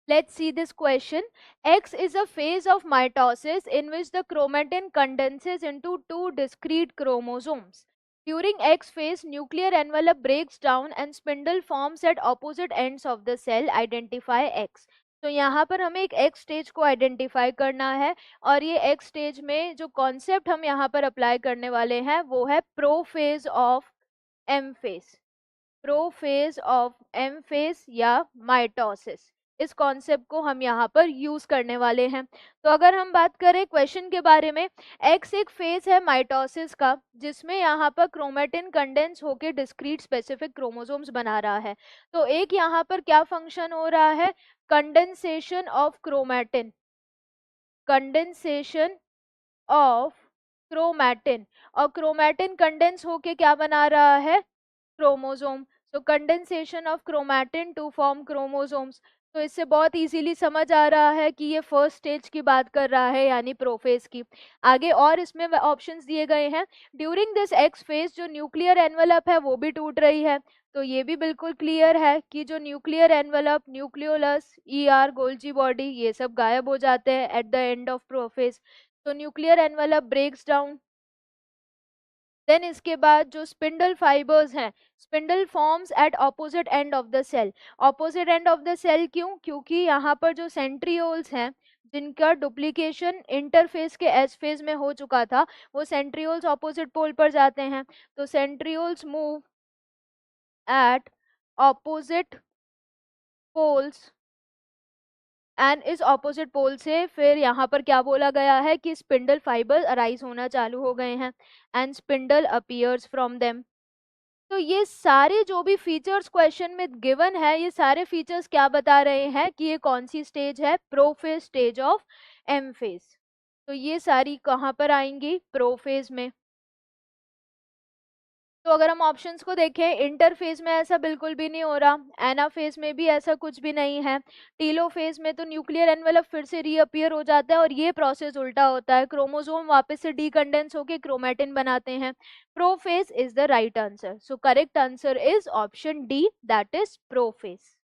Let's see this question. X is a phase of mitosis in which the chromatin condenses into two discrete chromosomes. During X phase, nuclear envelope breaks down and spindle forms at opposite ends of the cell. Identify X. तो यहाँ पर हमें एक X stage को identify करना है और ये X स्टेज में जो कॉन्सेप्ट हम यहाँ पर अप्लाई करने वाले हैं वो है prophase of M phase, prophase of M phase या माइटोसिस। इस कॉन्सेप्ट को हम यहाँ पर यूज करने वाले हैं। तो अगर हम बात करें क्वेश्चन के बारे में, एक्स एक फेज है माइटोसिस का जिसमें यहाँ पर क्रोमेटिन कंडेंस होकर डिस्क्रीट स्पेसिफिक क्रोमोसोम्स बना रहा है। तो एक यहाँ पर क्या फंक्शन हो रहा है, condensation of chromatin, condensation of chromatin, और क्रोमेटिन कंडेंस होके क्या बना रहा है, chromosome. So condensation of chromatin to form chromosomes. तो इससे बहुत इजीली समझ आ रहा है कि ये फर्स्ट स्टेज की बात कर रहा है यानी प्रोफेज की। आगे और इसमें ऑप्शंस दिए गए हैं। ड्यूरिंग दिस एक्स फेज जो न्यूक्लियर एनवेलप है वो भी टूट रही है। तो ये भी बिल्कुल क्लियर है कि जो nuclear envelope, nucleolus, ER, Golgi body, ये सब गायब हो जाते हैं at the end of prophase. तो nuclear envelope breaks down. Then इसके बाद जो स्पिंडल फाइबर्स हैं, spindle forms at opposite end of the cell. Opposite end of the cell क्यों, क्योंकि यहाँ पर जो सेंट्रियोल्स हैं जिनका डुप्लीकेशन इंटरफेस के एस फेज में हो चुका था, वो सेंट्रियोल्स ऑपोजिट पोल पर जाते हैं। तो centrioles move at opposite poles and इस ऑपोजिट पोल से फिर यहाँ पर क्या बोला गया है कि स्पिंडल फाइबर अराइज होना चालू हो गए हैं and spindle appears from them. तो ये सारे जो भी फीचर्स क्वेश्चन में गिवन है, ये सारे फीचर्स क्या बता रहे हैं कि ये कौन सी स्टेज है, prophase stage of M phase. तो ये सारी कहाँ पर आएंगी, प्रोफेज में। तो अगर हम ऑप्शंस को देखें, इंटरफेज में ऐसा बिल्कुल भी नहीं हो रहा, एनाफेज में भी ऐसा कुछ भी नहीं है, टीलोफेज में तो न्यूक्लियर एनवेलप फिर से रीअपियर हो जाता है और ये प्रोसेस उल्टा होता है, क्रोमोसोम वापस से डीकंडेंस होकर क्रोमेटिन बनाते हैं। Prophase is the right answer. So correct answer is option D, that is prophase.